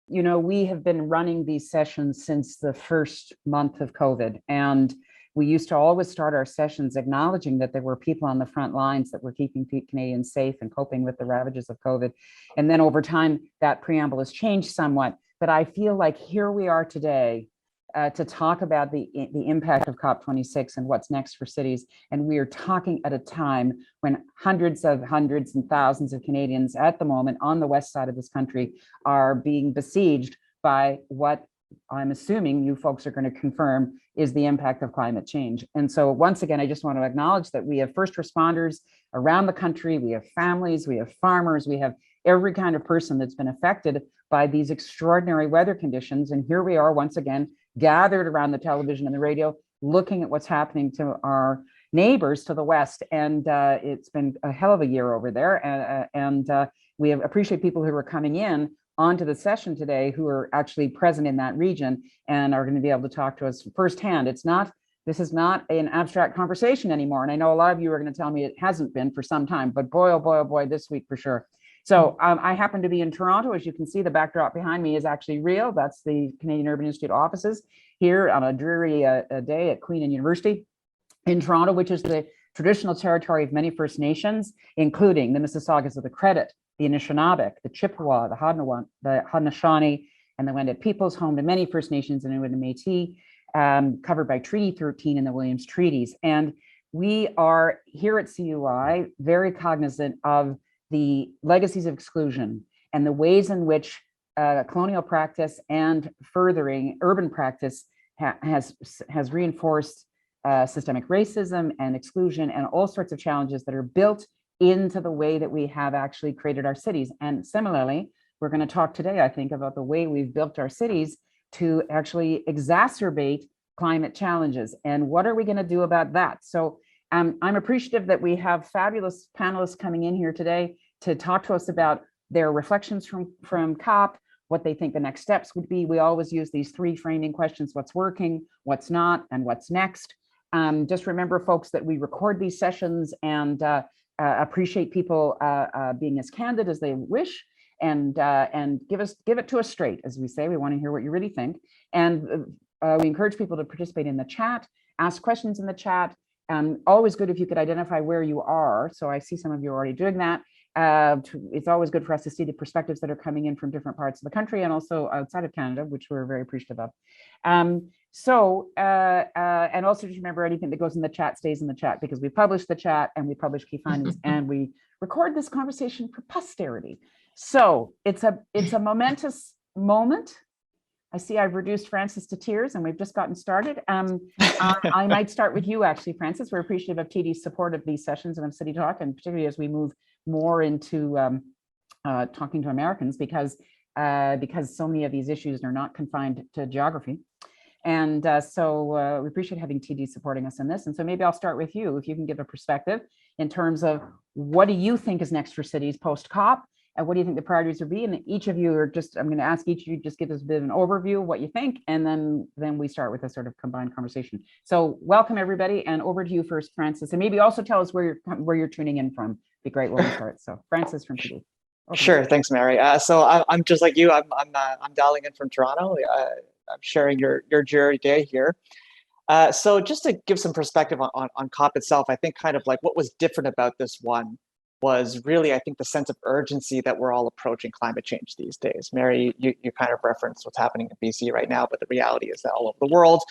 we have been running these sessions since the first month of COVID. And we used to always start our sessions acknowledging that there were people on the front lines that were keeping Canadians safe and coping with the ravages of COVID. And then over time, that preamble has changed somewhat. But I feel like here we are today to talk about the impact of COP26 and what's next for cities. And we are talking at a time when hundreds and thousands of Canadians at the moment on the west side of this country are being besieged by what I'm assuming you folks are going to confirm is the impact of climate change. And so once again, I just want to acknowledge that we have first responders around the country, we have families, we have farmers, we have every kind of person that's been affected by these extraordinary weather conditions. And here we are once again, gathered around the television and the radio, looking at what's happening to our neighbors to the west. And it's been a hell of a year over there. And we appreciate people who are coming in onto the session today who are actually present in that region and are going to be able to talk to us firsthand. This is not an abstract conversation anymore. And I know a lot of you are going to tell me it hasn't been for some time, but boy, oh boy, this week for sure. So I happen to be in Toronto. As you can see, the backdrop behind me is actually real. That's the Canadian Urban Institute offices here on a dreary day at Queen and University in Toronto, which is the traditional territory of many First Nations, including the Mississaugas of the Credit, the Anishinaabe, the Chippewa, the Haudenosaunee, and the Wendat peoples, home to many First Nations and Inuit and Métis, covered by Treaty 13 and the Williams Treaties. And we are here at CUI very cognizant of the legacies of exclusion and the ways in which colonial practice and furthering urban practice has reinforced systemic racism and exclusion and all sorts of challenges that are built into the way that we have actually created our cities. And similarly, we're going to talk today, I think, about the way we've built our cities to actually exacerbate climate challenges. And what are we going to do about that? So I'm appreciative that we have fabulous panelists coming in here today to talk to us about their reflections from COP, what they think the next steps would be. We always use these three framing questions: what's working, what's not, and what's next. Just remember, folks, that we record these sessions and appreciate people being as candid as they wish and give it to us straight, as we say. We want to hear what you really think. And we encourage people to participate in the chat, ask questions in the chat. Always good if you could identify where you are. So I see some of you already doing that. It's always good for us to see the perspectives that are coming in from different parts of the country and also outside of Canada, which we're very appreciative of. And also just remember, anything that goes in the chat stays in the chat, because we publish the chat and we publish key findings and we record this conversation for posterity. So it's a momentous moment. I see I've reduced Francis to tears and we've just gotten started. I might start with you, actually, Francis. We're appreciative of TD's support of these sessions and of City Talk, and particularly as we move more into talking to Americans, because so many of these issues are not confined to geography. And so we appreciate having TD supporting us in this. And so maybe I'll start with you, if you can give a perspective in terms of what do you think is next for cities post-COP? And what do you think the priorities would be? And each of you are I'm going to ask each of you just give us a bit of an overview of what you think, and then we start with a sort of combined conversation. So welcome everybody, and over to you first, Francis, and maybe also tell us where you're tuning in from. Be great when we start. So Francis from TD. Sure, thanks, Mary. So I'm just like you. I'm dialing in from Toronto. I'm sharing your jury day here. So just to give some perspective on COP itself, I think kind of like what was different about this one was really, I think, the sense of urgency that we're all approaching climate change these days. Mary, you kind of referenced what's happening in BC right now, but the reality is that all over the world,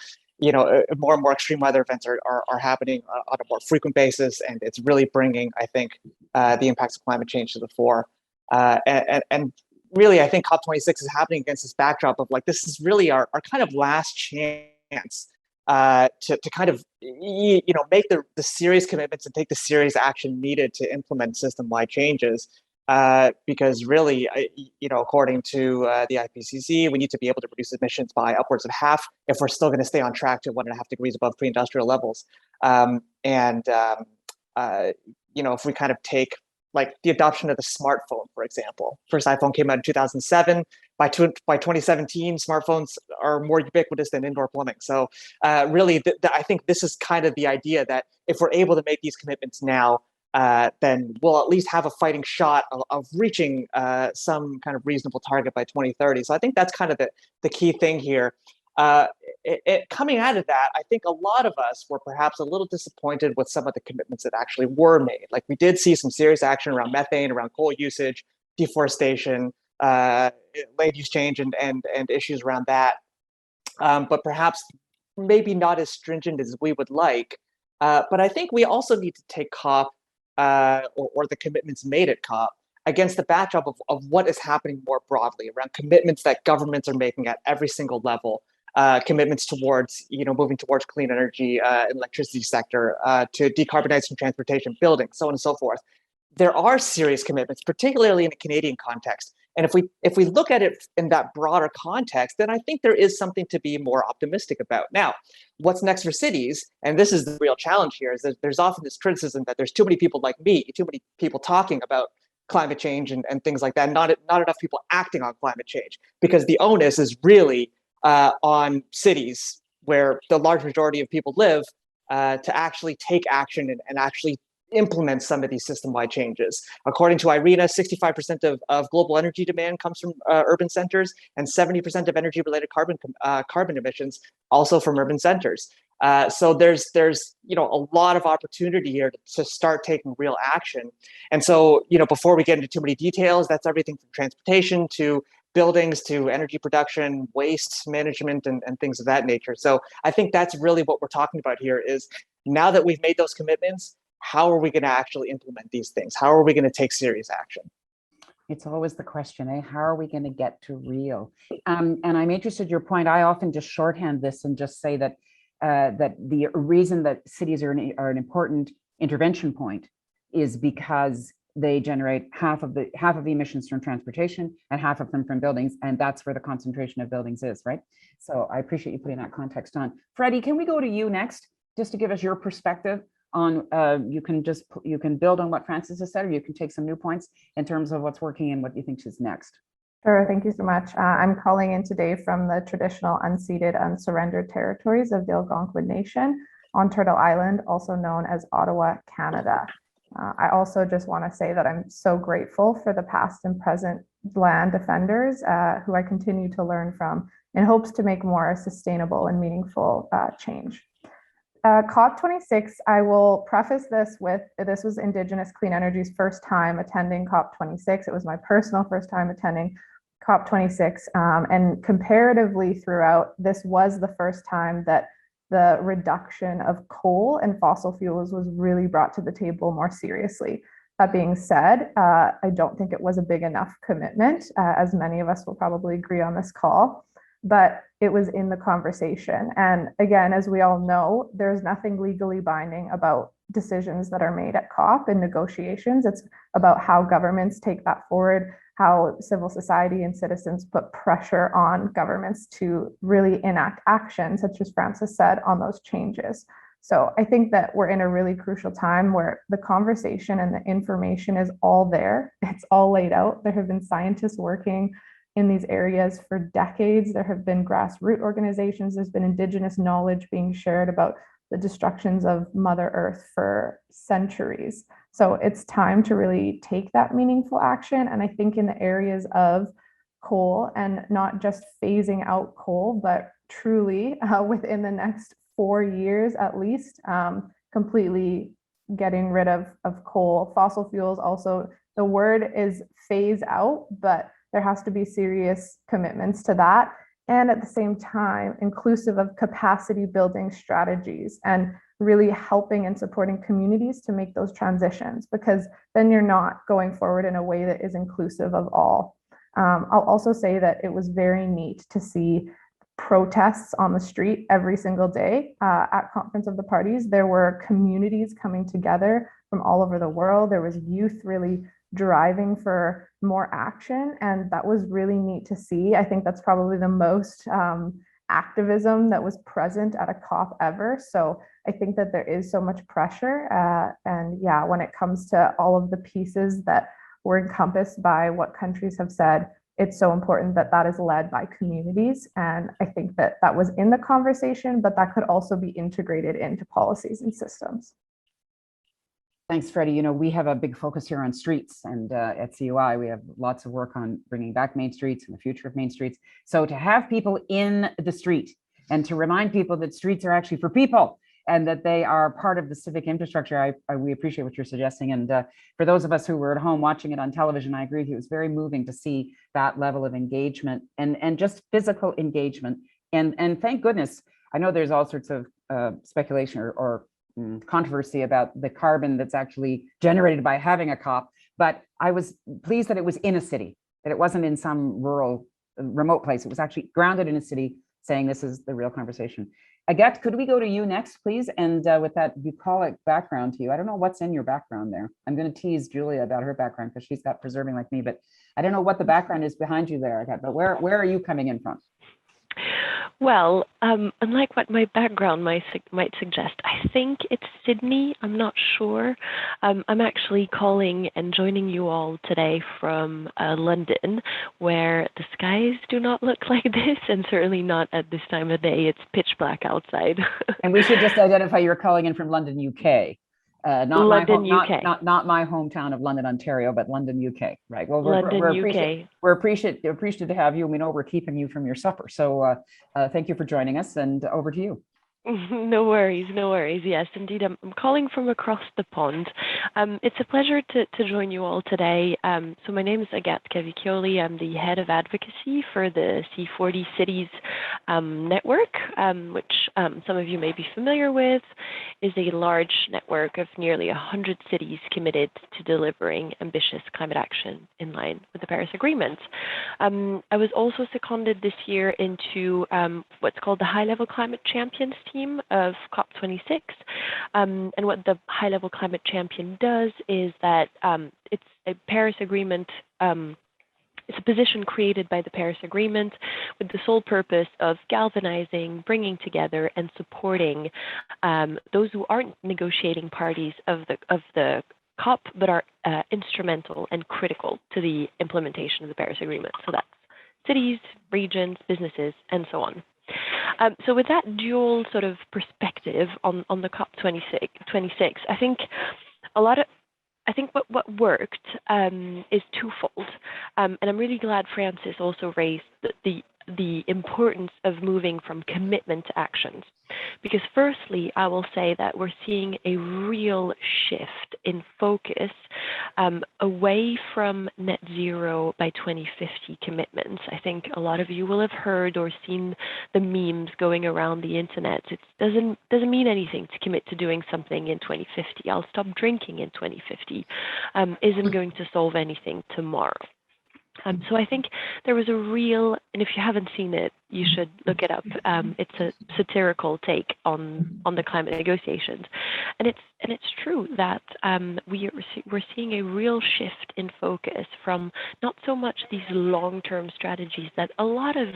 more and more extreme weather events are happening on a more frequent basis, and it's really bringing, I think, the impacts of climate change to the fore. And really, I think COP26 is happening against this backdrop of like, this is really our kind of last chance to kind of make the serious commitments and take the serious action needed to implement system-wide changes, because really, according to the IPCC, we need to be able to reduce emissions by upwards of half if we're still going to stay on track to 1.5 degrees above pre-industrial levels. If we kind of take like the adoption of the smartphone, for example. First iPhone came out in 2007. By 2017, smartphones are more ubiquitous than indoor plumbing. So really, I think this is kind of the idea that if we're able to make these commitments now, then we'll at least have a fighting shot of reaching some kind of reasonable target by 2030. So I think that's kind of the key thing here. Coming out of that, I think a lot of us were perhaps a little disappointed with some of the commitments that actually were made. Like we did see some serious action around methane, around coal usage, deforestation, land use change, and issues around that. But perhaps maybe not as stringent as we would like. But I think we also need to take COP or the commitments made at COP against the backdrop of what is happening more broadly around commitments that governments are making at every single level. Commitments towards, moving towards clean energy, electricity sector, to decarbonizing transportation, buildings, so on and so forth. There are serious commitments, particularly in a Canadian context. And if we look at it in that broader context, then I think there is something to be more optimistic about. Now, what's next for cities? And this is the real challenge here: is that there's often this criticism that there's too many people like me, too many people talking about climate change and things like that, not enough people acting on climate change, because the onus is really on cities where the large majority of people live to actually take action and actually implement some of these system-wide changes. According to IRENA, 65% of global energy demand comes from urban centers, and 70% of energy-related carbon emissions also from urban centers. So there's a lot of opportunity here to start taking real action. And so before we get into too many details, that's everything from transportation to buildings to energy production, waste management, and things of that nature. So I think that's really what we're talking about here is, now that we've made those commitments, how are we going to actually implement these things? How are we going to take serious action? It's always the question, How are we going to get to real? And I'm interested in your point. I often just shorthand this and just say that that the reason that cities are an important intervention point is because they generate half of the emissions from transportation and half of them from buildings, and that's where the concentration of buildings is, right? So I appreciate you putting that context on. Freddie, can we go to you next, just to give us your perspective on? You can build on what Frances has said, or you can take some new points in terms of what's working and what you think is next. Sure, thank you so much. I'm calling in today from the traditional unceded, unsurrendered territories of the Algonquin Nation on Turtle Island, also known as Ottawa, Canada. I also just want to say that I'm so grateful for the past and present land defenders who I continue to learn from in hopes to make more sustainable and meaningful change. COP26, I will preface this with, this was Indigenous Clean Energy's first time attending COP26. It was my personal first time attending COP26, and comparatively throughout, this was the first time that the reduction of coal and fossil fuels was really brought to the table more seriously. That being said, I don't think it was a big enough commitment, as many of us will probably agree on this call, but it was in the conversation. And again, as we all know, there's nothing legally binding about decisions that are made at COP and negotiations. It's about how governments take that forward, how civil society and citizens put pressure on governments to really enact action, such as Frances said, on those changes. So I think that we're in a really crucial time where the conversation and the information is all there. It's all laid out. There have been scientists working in these areas for decades. There have been grassroots organizations. There's been Indigenous knowledge being shared about the destructions of Mother Earth for centuries. So it's time to really take that meaningful action. And I think in the areas of coal, and not just phasing out coal, but truly within the next 4 years at least, completely getting rid of coal. Fossil fuels also, the word is phase out, but there has to be serious commitments to that. And at the same time, inclusive of capacity building strategies and really helping and supporting communities to make those transitions, because then you're not going forward in a way that is inclusive of all. I'll also say that it was very neat to see protests on the street every single day at Conference of the Parties. There were communities coming together from all over the world. There was youth really driving for more action, and that was really neat to see. I think that's probably the most activism that was present at a COP ever. So I think that there is so much pressure, and yeah, when it comes to all of the pieces that were encompassed by what countries have said, it's so important that that is led by communities. And I think that that was in the conversation, but that could also be integrated into policies and systems. Thanks, Freddie. You know, we have a big focus here on streets, and at CUI, we have lots of work on bringing back main streets and the future of main streets. So to have people in the street and to remind people that streets are actually for people and that they are part of the civic infrastructure, we appreciate what you're suggesting. And for those of us who were at home watching it on television, I agree with you. It was very moving to see that level of engagement and just physical engagement. And thank goodness, I know there's all sorts of speculation or controversy about the carbon that's actually generated by having a COP, but I was pleased that it was in a city, that it wasn't in some rural, remote place. It was actually grounded in a city, saying this is the real conversation. Agathe, could we go to you next, please? And with that bucolic background to you, I don't know what's in your background there. I'm going to tease Julia about her background because she's got preserving like me, but I don't know what the background is behind you there, Agathe, but where are you coming in from? Well, unlike what my background might suggest, I think it's Sydney. I'm not sure. I'm actually calling and joining you all today from London, where the skies do not look like this, and certainly not at this time of day. It's pitch black outside. And we should just identify you're calling in from London, UK. Not London, my UK. Not my hometown of London, Ontario, but London, UK. Right. Well, London, UK. We're appreciative to have you, and we know we're keeping you from your supper. So thank you for joining us, and over to you. No worries, no worries. Yes, indeed. I'm calling from across the pond. It's a pleasure to join you all today. So my name is Agathe Cavicchioli. I'm the head of advocacy for the C40 Cities network, which some of you may be familiar with, is a large network of nearly 100 cities committed to delivering ambitious climate action in line with the Paris Agreement. I was also seconded this year into what's called the High-Level Climate Champions team of COP26. And what the High-Level Climate Champion does is that it's a Paris Agreement, it's a position created by the Paris Agreement with the sole purpose of galvanizing, bringing together, and supporting those who aren't negotiating parties of the COP, but are instrumental and critical to the implementation of the Paris Agreement. So that's cities, regions, businesses, and so on. So with that dual sort of perspective on the COP26, I think what worked is twofold, and I'm really glad Francis also raised the importance of moving from commitment to actions. Because firstly, I will say that we're seeing a real shift in focus away from net zero by 2050 commitments. I think a lot of you will have heard or seen the memes going around the internet. It doesn't mean anything to commit to doing something in 2050. I'll stop drinking in 2050. Isn't going to solve anything tomorrow. So I think there was a real, and if you haven't seen it, you should look it up. It's a satirical take on the climate negotiations, and it's true that we're seeing a real shift in focus from not so much these long-term strategies that a lot of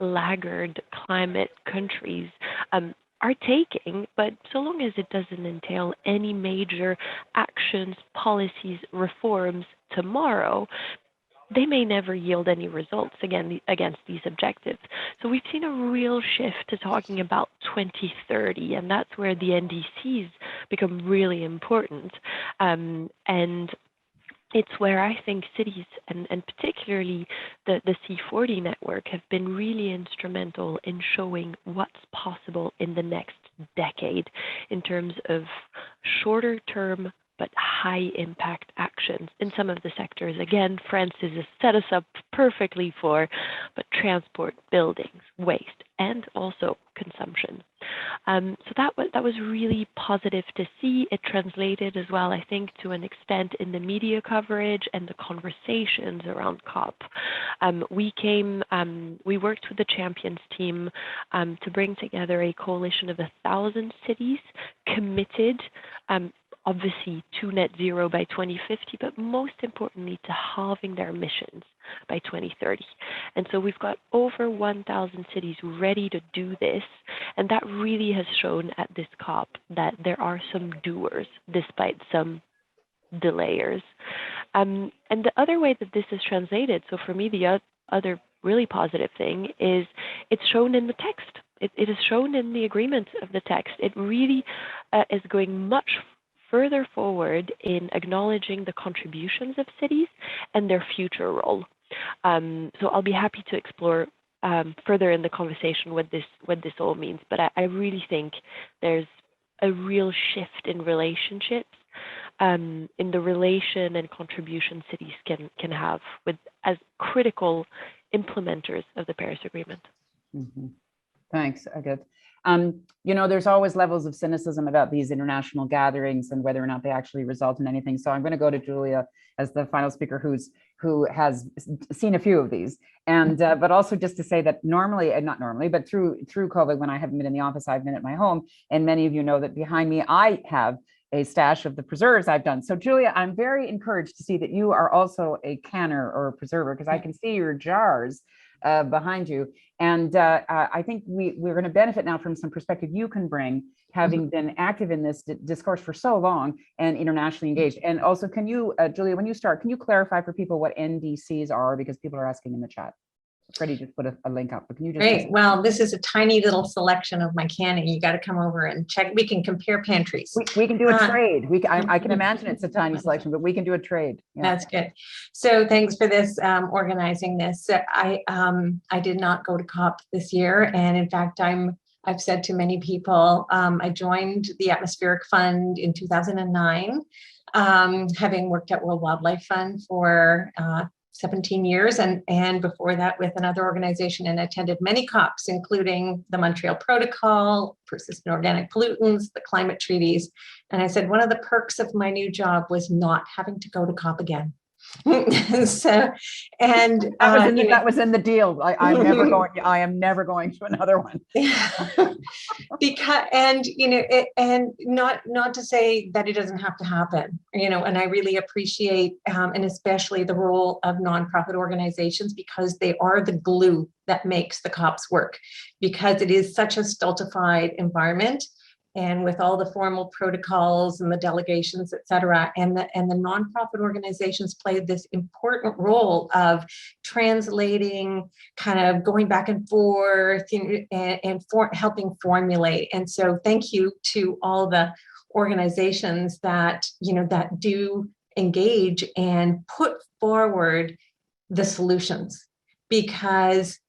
laggard climate countries are taking, but so long as it doesn't entail any major actions, policies, reforms tomorrow, they may never yield any results against these objectives. So we've seen a real shift to talking about 2030, and that's where the NDCs become really important. And it's where I think cities and particularly the C40 network have been really instrumental in showing what's possible in the next decade in terms of shorter term but high impact actions in some of the sectors. Again, Francis has set us up perfectly for, but transport, buildings, waste, and also consumption. So that was really positive to see. It translated as well, I think, to an extent in the media coverage and the conversations around COP. We worked with the Champions team to bring together a coalition of 1,000 cities committed obviously to net zero by 2050, but most importantly to halving their emissions by 2030. And so we've got over 1,000 cities ready to do this, and that really has shown at this COP that there are some doers despite some delayers. And the other way that this is translated, so for me the other really positive thing is it's shown in the text. It is shown in the agreement of the text. It really is going much further forward in acknowledging the contributions of cities and their future role. So I'll be happy to explore further in the conversation what this all means. But I really think there's a real shift in relationships, in the relation and contribution cities can have with as critical implementers of the Paris Agreement. Mm-hmm. Thanks, Agathe. There's always levels of cynicism about these international gatherings and whether or not they actually result in anything. So I'm going to go to Julia as the final speaker who has seen a few of these. And but also just to say that normally, and not normally, but through COVID, when I haven't been in the office, I've been at my home. And many of you know that behind me, I have a stash of the preserves I've done. So Julia, I'm very encouraged to see that you are also a canner or a preserver, because I can see your jars behind you. And I think we're going to benefit now from some perspective you can bring, having been active in this discourse for so long and internationally engaged. And also, can you, Julia, when you start, can you clarify for people what NDCs are? Because people are asking in the chat. Freddie just put a link up, but can you just— Great. Well, this is a tiny little selection of my canning. You got to come over and check. We can compare pantries. We can do a trade. I can imagine it's a tiny selection, but we can do a trade. Yeah. That's good. So thanks for this, organizing this. I did not go to COP this year. And in fact, I've said to many people, I joined the Atmospheric Fund in 2009, having worked at World Wildlife Fund for 17 years, and before that with another organization, and attended many COPs, including the Montreal Protocol, persistent organic pollutants, the climate treaties. And I said, one of the perks of my new job was not having to go to COP again. So, and that was in the deal. I am never going to another one. Because, and not to say that it doesn't have to happen, and I really appreciate, and especially the role of nonprofit organizations, because they are the glue that makes the COPs work, because it is such a stultified environment. And with all the formal protocols and the delegations, et cetera, and the nonprofit organizations played this important role of translating, kind of going back and forth, and helping formulate. And so thank you to all the organizations that, that do engage and put forward the solutions, because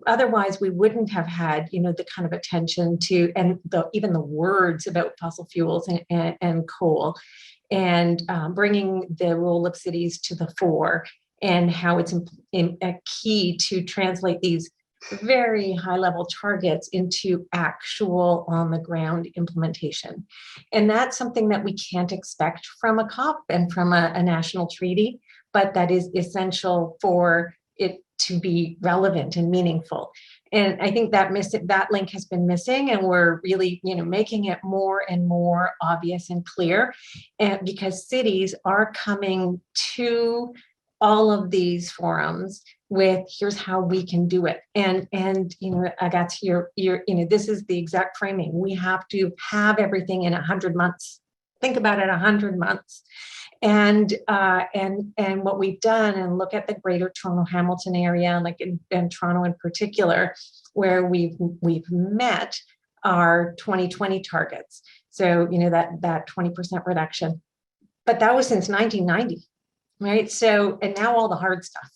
otherwise we wouldn't have had, the kind of attention to, and even the words about fossil fuels and coal, and bringing the role of cities to the fore, and how it's a key to translate these very high level targets into actual on the ground implementation. And that's something that we can't expect from a COP and from a national treaty, but that is essential for it to be relevant and meaningful. And I think that link has been missing, and we're really, making it more and more obvious and clear, and because cities are coming to all of these forums with, here's how we can do it. And Agathe, this is the exact framing. We have to have everything in 100 months. Think about it, 100 months. And what we've done, and look at the Greater Toronto Hamilton area, like in Toronto in particular, where we've met our 2020 targets. So that 20% reduction, but that was since 1990, right? So, and now all the hard stuff,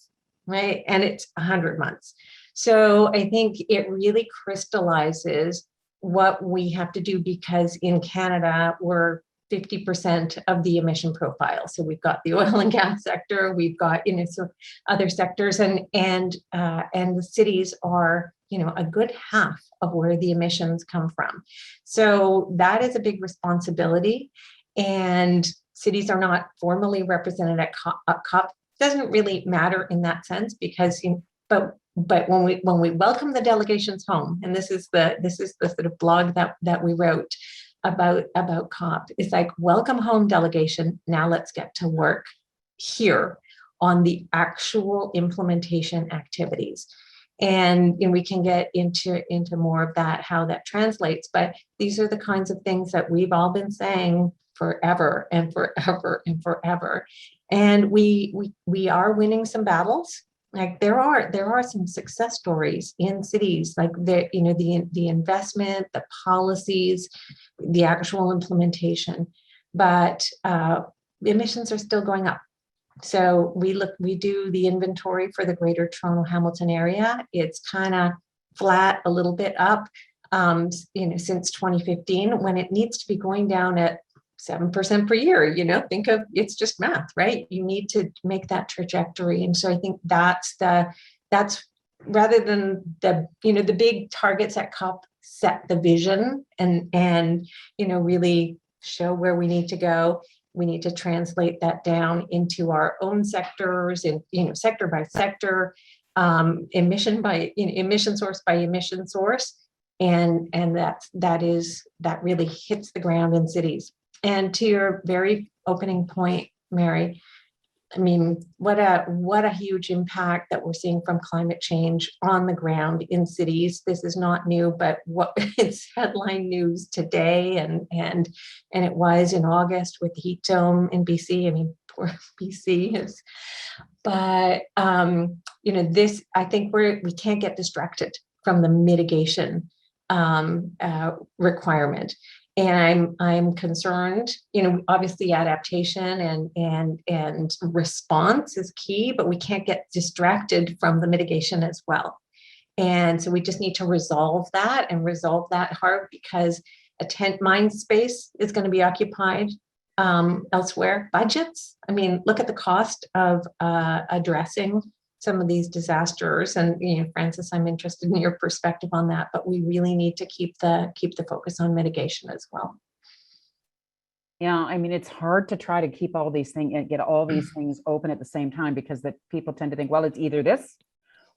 right? And it's 100 months. So I think it really crystallizes what we have to do, because in Canada we're 50% of the emission profile. So we've got the oil and gas sector, we've got so other sectors, and the cities are a good half of where the emissions come from. So that is a big responsibility, and cities are not formally represented at COP. Doesn't really matter in that sense, because but when we welcome the delegations home, and this is the sort of blog that we wrote about COP. It's like, welcome home, delegation. Now let's get to work here on the actual implementation activities. And we can get into more of that, how that translates. But these are the kinds of things that we've all been saying forever and forever and forever. And we are winning some battles. Like there are some success stories in cities, like the investment, the policies, the actual implementation, but emissions are still going up. So we do the inventory for the Greater Toronto Hamilton area. It's kind of flat, a little bit up, since 2015, when it needs to be going down at 7% per year. Think of, it's just math, right? You need to make that trajectory. And so I think that's rather than the big targets at COP set the vision and really show where we need to go. We need to translate that down into our own sectors and, sector by sector, emission source by emission source. And that really hits the ground in cities. And to your very opening point, Mary, I mean, what a huge impact that we're seeing from climate change on the ground in cities. This is not new, but it's headline news today, and it was in August with the heat dome in BC. I mean, poor BC is, but this, I think we can't get distracted from the mitigation requirement. And I'm concerned, obviously adaptation and response is key, but we can't get distracted from the mitigation as well. And so we just need to resolve that hard, because mind space is going to be occupied elsewhere. Budgets, I mean, look at the cost of addressing some of these disasters. And Francis, I'm interested in your perspective on that, but we really need to keep the focus on mitigation as well. Yeah, I mean, it's hard to try to keep all these things and get all these things open at the same time, because that people tend to think, well, it's either this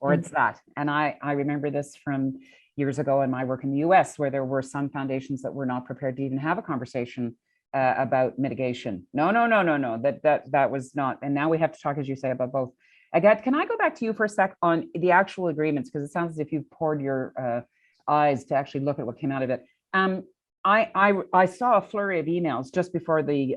or it's that. And I remember this from years ago in my work in the US, where there were some foundations that were not prepared to even have a conversation about mitigation. No, that was not. And now we have to talk, as you say, about both. Agathe, can I go back to you for a sec on the actual agreements? Because it sounds as if you've poured your eyes to actually look at what came out of it. I saw a flurry of emails just before the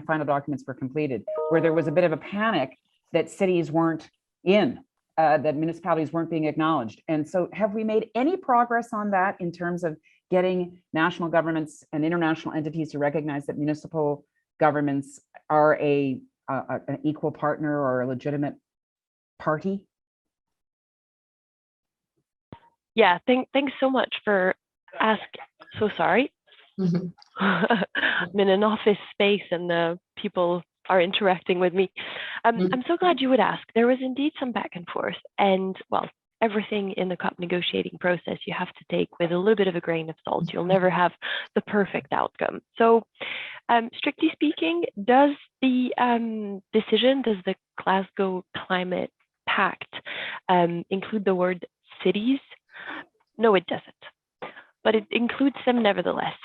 final documents were completed, where there was a bit of a panic that cities weren't in, that municipalities weren't being acknowledged. And so have we made any progress on that in terms of getting national governments and international entities to recognize that municipal governments are an equal partner or a legitimate party? Yeah, thanks so much for asking. So sorry. Mm-hmm. I'm in an office space and the people are interacting with me. I'm so glad you would ask. There was indeed some back and forth, and well, everything in the COP negotiating process you have to take with a little bit of a grain of salt. You'll never have the perfect outcome. So strictly speaking, does the Glasgow Climate Pact include the word cities? No, it doesn't, but it includes them nevertheless.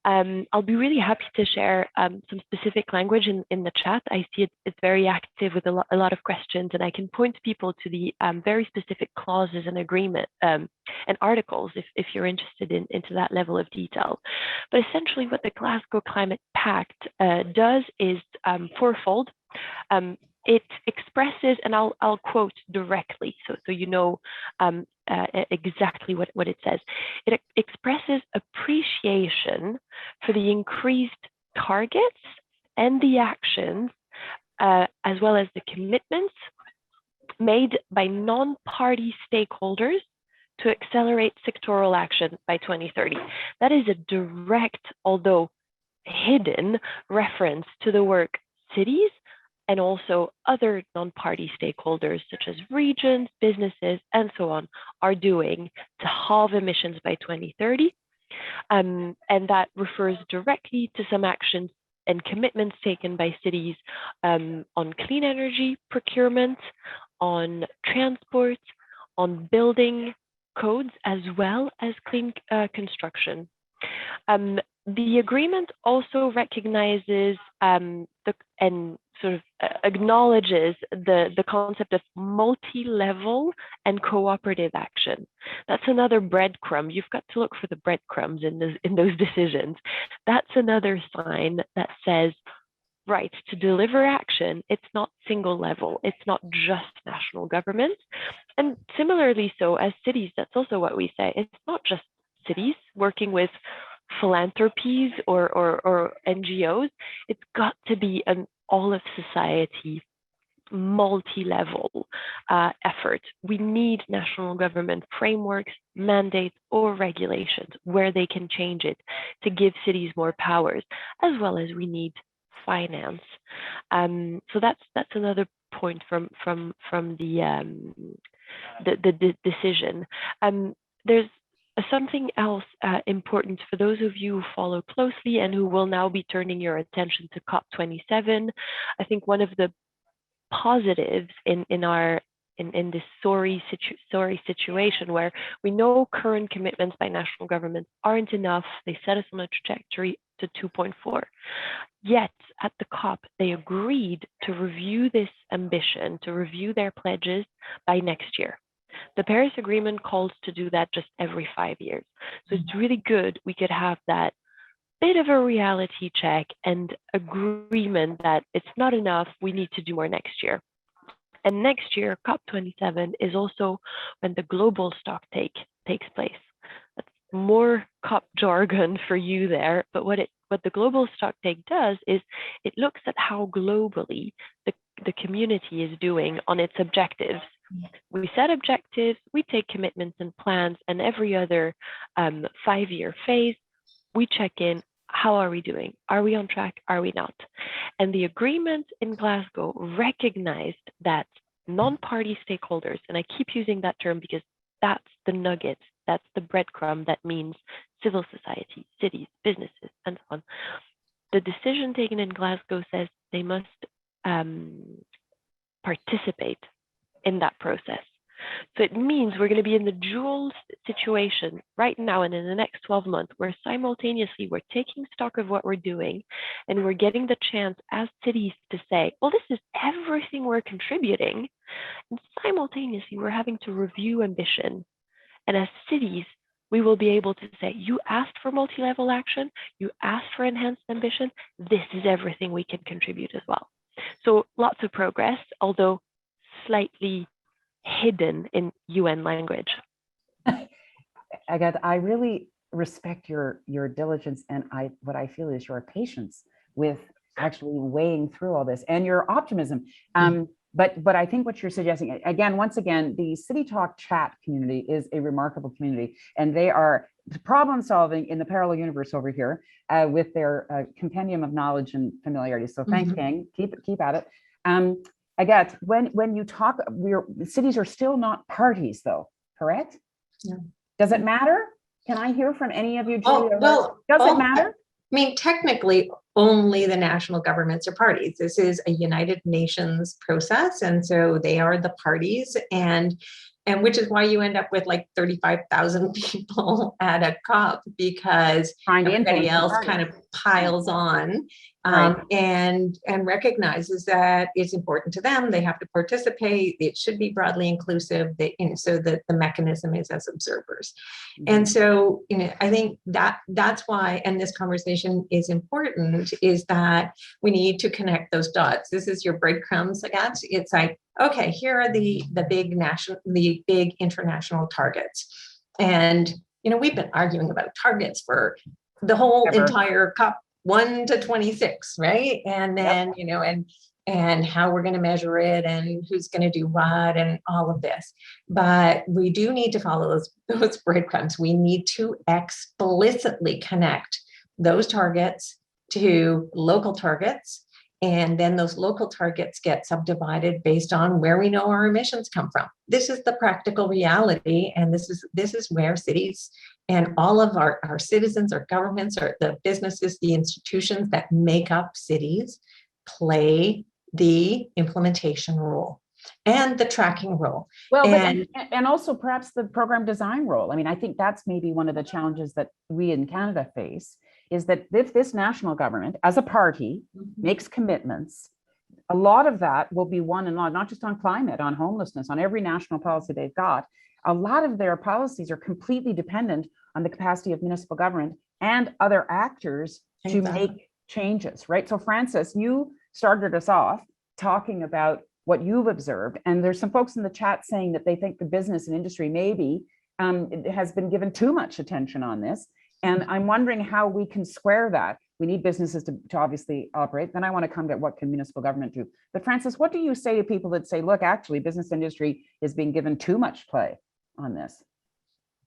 I'll be really happy to share some specific language in the chat. I see it's very active with a lot of questions, and I can point people to the very specific clauses and agreement and articles if you're interested into that level of detail. But essentially what the Glasgow Climate Pact does is fourfold. It expresses, and I'll quote directly so you know exactly what it says. It expresses appreciation for the increased targets and the actions, as well as the commitments made by non-party stakeholders to accelerate sectoral action by 2030. That is a direct, although hidden, reference to the work cities and also other non-party stakeholders such as regions, businesses, and so on are doing to halve emissions by 2030. And that refers directly to some actions and commitments taken by cities on clean energy procurement, on transport, on building codes, as well as clean construction. The agreement also recognizes and sort of acknowledges the concept of multi-level and cooperative action. That's another breadcrumb. You've got to look for the breadcrumbs in those decisions. That's another sign that says right, to deliver action, it's not single level, it's not just national government. And similarly, so as cities, that's also what we say, it's not just cities working with philanthropies or NGOs, it's got to be an all of society, multi-level effort. We need national government frameworks, mandates, or regulations where they can change it to give cities more powers, as well as we need finance. So that's another point from the decision. There's something else important for those of you who follow closely and who will now be turning your attention to COP27. I think one of the positives in this sorry situation where we know current commitments by national governments aren't enough. They set us on a trajectory to 2.4. Yet at the COP, they agreed to review this ambition, to review their pledges by next year. The Paris Agreement calls to do that just every 5 years. So it's really good we could have that bit of a reality check and agreement that it's not enough, we need to do more next year. And next year, COP27 is also when the global stock takes place. That's more COP jargon for you there, but what the global stock take does is it looks at how globally the community is doing on its objectives. We set objectives, we take commitments and plans, and every other 5-year phase, we check in. How are we doing? Are we on track? Are we not? And the agreement in Glasgow recognized that non-party stakeholders, and I keep using that term because that's the nugget, that's the breadcrumb that means civil society, cities, businesses, and so on. The decision taken in Glasgow says they must participate in that process. So it means we're going to be in the dual situation right now and in the next 12 months, where simultaneously we're taking stock of what we're doing and we're getting the chance as cities to say, well, this is everything we're contributing. And simultaneously, we're having to review ambition. And as cities, we will be able to say, you asked for multi-level action, you asked for enhanced ambition, this is everything we can contribute as well. So lots of progress, although slightly hidden in UN language. Agathe, I really respect your diligence and what I feel is your patience with actually weighing through all this and your optimism. But I think what you're suggesting, again, once again, the City Talk chat community is a remarkable community, and they are problem solving in the parallel universe over here with their compendium of knowledge and familiarity. So thanks, gang. Keep at it. Agathe, when you talk, cities are still not parties, though, correct? Yeah. Does it matter? Can I hear from any of you? Oh, well, does it matter? I mean, technically, only the national governments are parties. This is a United Nations process, and so they are the parties, and which is why you end up with like 35,000 people at a COP, because everybody else kind of piles on. And recognizes that it's important to them. They have to participate. It should be broadly inclusive. So that the mechanism is as observers. And so, I think that's why, and this conversation is important, is that we need to connect those dots. This is your breadcrumbs, Agathe. It's like, okay, here are the big international targets, and we've been arguing about targets for the whole entire COP 1 to 26, right? And then, and how we're going to measure it and who's going to do what and all of this. But we do need to follow those breadcrumbs. We need to explicitly connect those targets to local targets. And then those local targets get subdivided based on where we know our emissions come from. This is the practical reality. And this is where cities and all of our citizens, our governments, or the businesses, the institutions that make up cities play the implementation role and the tracking role. Well, and also perhaps the program design role. I mean, I think that's maybe one of the challenges that we in Canada face, is that if this national government as a party makes commitments, a lot of that will be won and not just on climate, on homelessness, on every national policy they've got. A lot of their policies are completely dependent on the capacity of municipal government and other actors to make changes, right? So Francis, you started us off talking about what you've observed. And there's some folks in the chat saying that they think the business and industry maybe has been given too much attention on this. And I'm wondering how we can square that. We need businesses to obviously operate. Then I want to come to what can municipal government do. But Francis, what do you say to people that say, look, actually, business industry is being given too much play on this?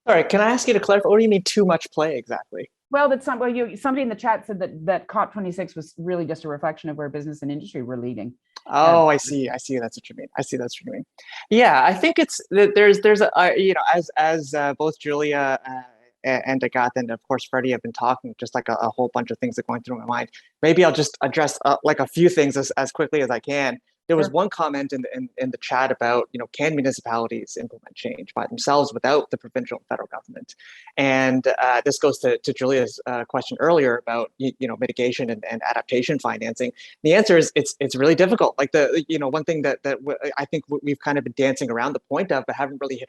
All right, can I ask you to clarify? What do you mean too much play exactly? Well, somebody in the chat said that COP26 was really just a reflection of where business and industry were leading. Oh, I see. That's what you mean. That's what you mean. Yeah, I think it's there's a as both Julia and Agatha and of course Freddie have been talking, just like a whole bunch of things that are going through my mind. Maybe I'll just address like a few things as quickly as I can. There was one comment in the chat about, can municipalities implement change by themselves without the provincial and federal government? And this goes to Julia's question earlier about, mitigation and adaptation financing. The answer is it's really difficult. Like one thing that I think we've kind of been dancing around the point of, but haven't really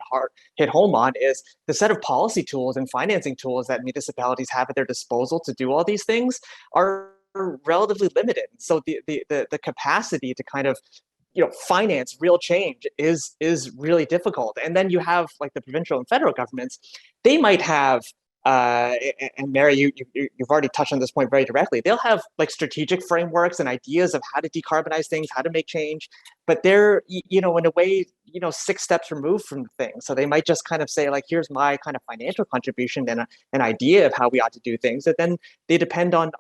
hit home on, is the set of policy tools and financing tools that municipalities have at their disposal to do all these things are relatively limited. So the capacity to kind of finance real change is really difficult. And then you have like the provincial and federal governments. They might have and Mary, you've already touched on this point very directly. They'll have like strategic frameworks and ideas of how to decarbonize things, how to make change, but they're in a way 6 steps removed from things. So they might just kind of say like, here's my kind of financial contribution and an idea of how we ought to do things. And then they depend on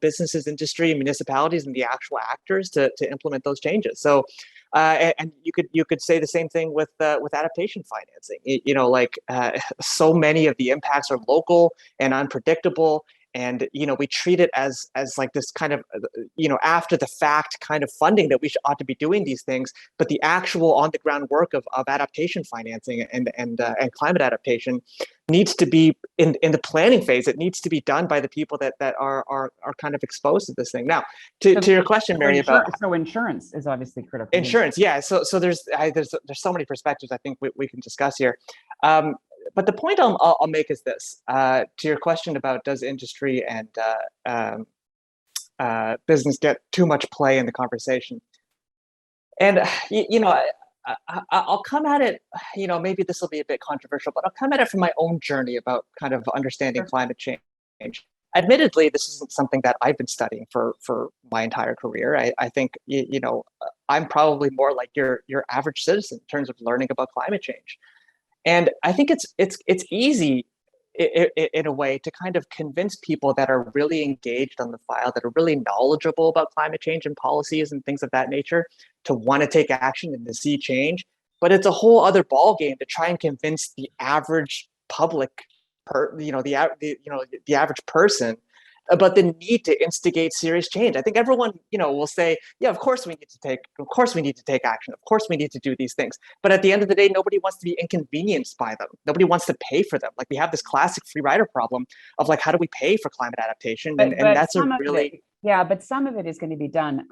businesses, industry, municipalities, and the actual actors to implement those changes. So and you could say the same thing with adaptation financing. So many of the impacts are local and unpredictable, and we treat it as like this kind of after the fact kind of funding that we ought to be doing these things, but the actual on the ground work of adaptation financing and climate adaptation needs to be in the planning phase. It needs to be done by the people that are kind of exposed to this thing. Now, to your question, Mary, about insurance is obviously critical. Insurance, yeah. So there's so many perspectives I think we can discuss here. But the point I'll make is this: to your question about does industry and business get too much play in the conversation? And I'll come at it. Maybe this will be a bit controversial, but I'll come at it from my own journey about kind of understanding climate change. Admittedly, this isn't something that I've been studying for my entire career. I think I'm probably more like your average citizen in terms of learning about climate change. And I think it's easy in a way to kind of convince people that are really engaged on the file, that are really knowledgeable about climate change and policies and things of that nature, to want to take action and to see change. But it's a whole other ballgame to try and convince the average public, the average person about the need to instigate serious change. I think everyone, will say, yeah, of course we need to take action. Of course we need to do these things. But at the end of the day, nobody wants to be inconvenienced by them. Nobody wants to pay for them. Like we have this classic free rider problem of like, how do we pay for climate adaptation? And that's a really... But some of it is going to be done.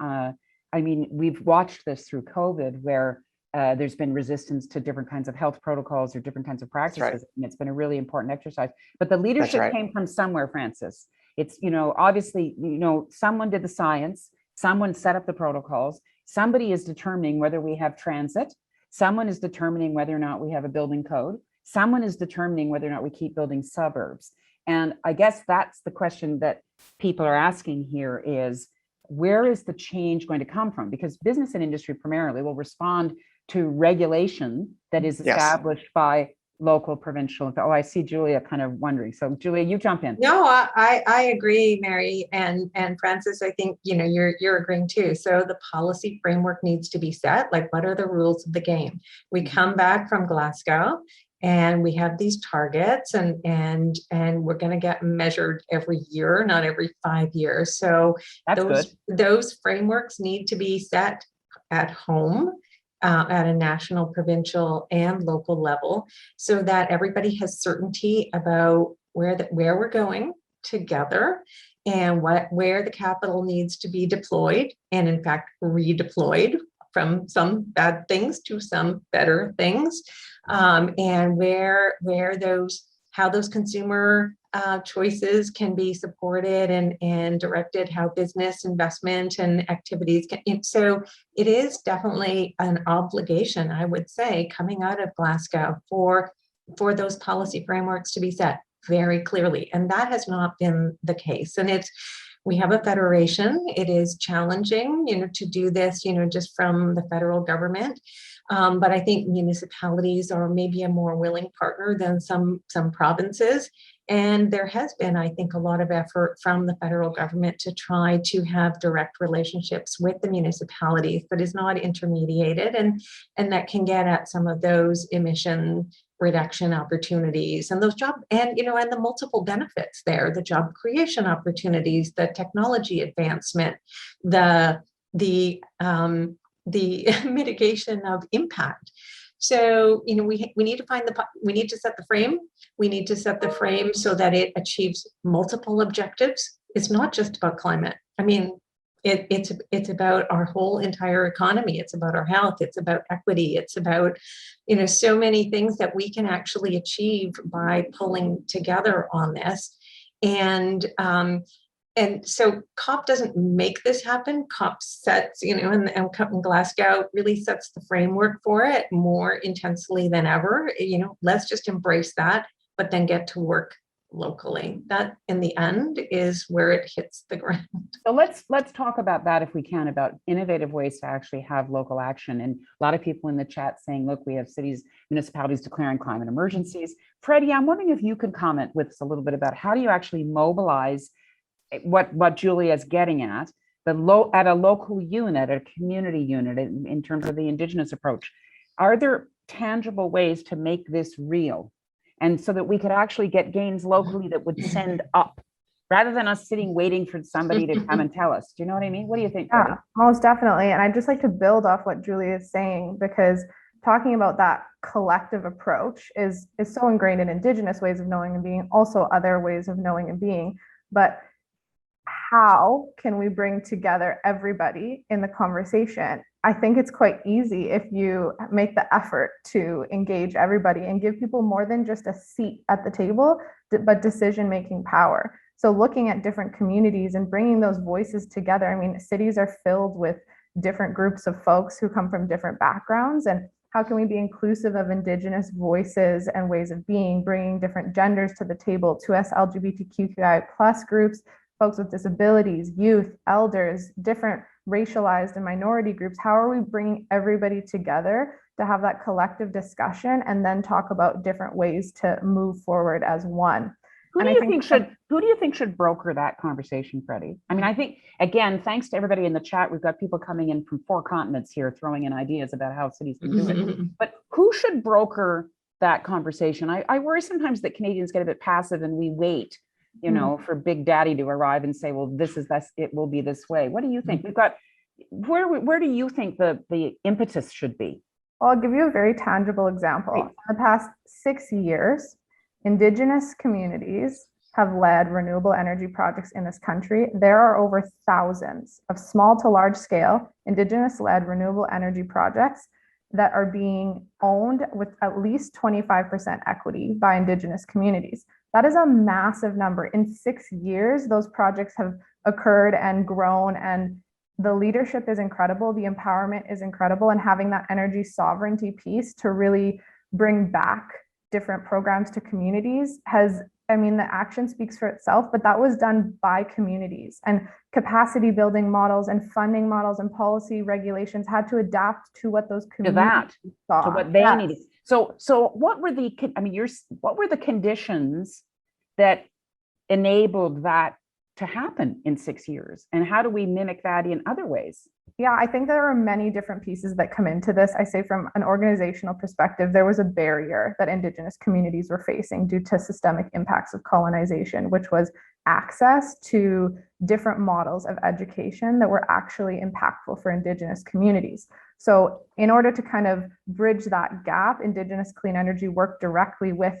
We've watched this through COVID where there's been resistance to different kinds of health protocols or different kinds of practices. Right. And it's been a really important exercise. But the leadership came from somewhere, Francis. It's, obviously, someone did the science, someone set up the protocols, somebody is determining whether we have transit, someone is determining whether or not we have a building code, someone is determining whether or not we keep building suburbs. And I guess that's the question that people are asking here is, where is the change going to come from? Because business and industry primarily will respond to regulation that is established by local, provincial. Oh, I see Julia kind of wondering. So Julia, you jump in. No, I agree, Mary and Francis. I think you're agreeing too. So the policy framework needs to be set. Like, what are the rules of the game? We come back from Glasgow and we have these targets, and we're going to get measured every year, not every 5 years. So those frameworks need to be set at home. At a national, provincial, and local level, so that everybody has certainty about where we're going together, and where the capital needs to be deployed, and in fact redeployed from some bad things to some better things, and where those how those consumer choices can be supported and directed, how business investment and activities can. So it is definitely an obligation, I would say, coming out of Glasgow for those policy frameworks to be set very clearly. And that has not been the case. And we have a federation. It is challenging, to do this, just from the federal government. But I think municipalities are maybe a more willing partner than some provinces. And there has been, I think, a lot of effort from the federal government to try to have direct relationships with the municipalities that is not intermediated and that can get at some of those emission reduction opportunities and those and the multiple benefits there, the job creation opportunities, the technology advancement, the mitigation of impact. So, we need to we need to set the frame. We need to set the frame so that it achieves multiple objectives. It's not just about climate. I mean, it's about our whole entire economy. It's about our health. It's about equity. It's about, so many things that we can actually achieve by pulling together on this. And so COP doesn't make this happen. COP sets, and COP in Glasgow really sets the framework for it more intensely than ever. Let's just embrace that, but then get to work locally. That in the end is where it hits the ground. So let's talk about that, if we can, about innovative ways to actually have local action. And a lot of people in the chat saying, look, we have cities, municipalities declaring climate emergencies. Freddie, I'm wondering if you could comment with us a little bit about how do you actually mobilize what Julia is getting at, at a local unit, a community unit, in terms of the Indigenous approach. Are there tangible ways to make this real? And so that we could actually get gains locally that would send up, rather than us sitting waiting for somebody to come and tell us. Do you know what I mean? What do you think, Freddie? Yeah, most definitely. And I'd just like to build off what Julia is saying, because talking about that collective approach is so ingrained in Indigenous ways of knowing and being, also other ways of knowing and being. But how can we bring together everybody in the conversation? I think it's quite easy if you make the effort to engage everybody and give people more than just a seat at the table, but decision-making power. So looking at different communities and bringing those voices together. I mean, cities are filled with different groups of folks who come from different backgrounds, and how can we be inclusive of Indigenous voices and ways of being, bringing different genders to the table, 2S LGBTQI+ groups, folks with disabilities, youth, elders, different racialized and minority groups. How are we bringing everybody together to have that collective discussion and then talk about different ways to move forward as one? Who do you think should broker that conversation, Freddie? I mean, I think, again, thanks to everybody in the chat, we've got people coming in from 4 continents here throwing in ideas about how cities can do it. But who should broker that conversation? I worry sometimes that Canadians get a bit passive and we wait, for Big Daddy to arrive and say, well, it will be this way. What do you think? We've got, where do you think the impetus should be? Well, I'll give you a very tangible example. Great. In the past 6 years, Indigenous communities have led renewable energy projects in this country. There are over thousands of small to large scale Indigenous-led renewable energy projects that are being owned with at least 25% equity by Indigenous communities. That is a massive number. In 6 years, those projects have occurred and grown, and the leadership is incredible. The empowerment is incredible, and having that energy sovereignty piece to really bring back different programs to communities the action speaks for itself, but that was done by communities, and capacity building models and funding models and policy regulations had to adapt to what those communities saw. To what they needed. So what were the conditions that enabled that to happen in 6 years? And how do we mimic that in other ways? Yeah, I think there are many different pieces that come into this. I say from an organizational perspective, there was a barrier that Indigenous communities were facing due to systemic impacts of colonization, which was access to different models of education that were actually impactful for Indigenous communities. So in order to kind of bridge that gap, Indigenous Clean Energy worked directly with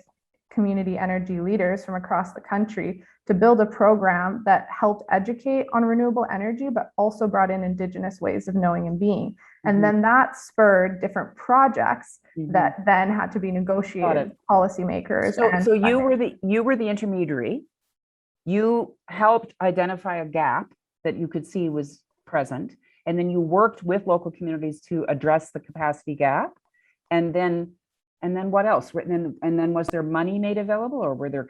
community energy leaders from across the country to build a program that helped educate on renewable energy, but also brought in Indigenous ways of knowing and being. And then that spurred different projects that then had to be negotiated with policymakers. So you were the intermediary. You helped identify a gap that you could see was present, and then you worked with local communities to address the capacity gap. And then what else? And then was there money made available, or were there?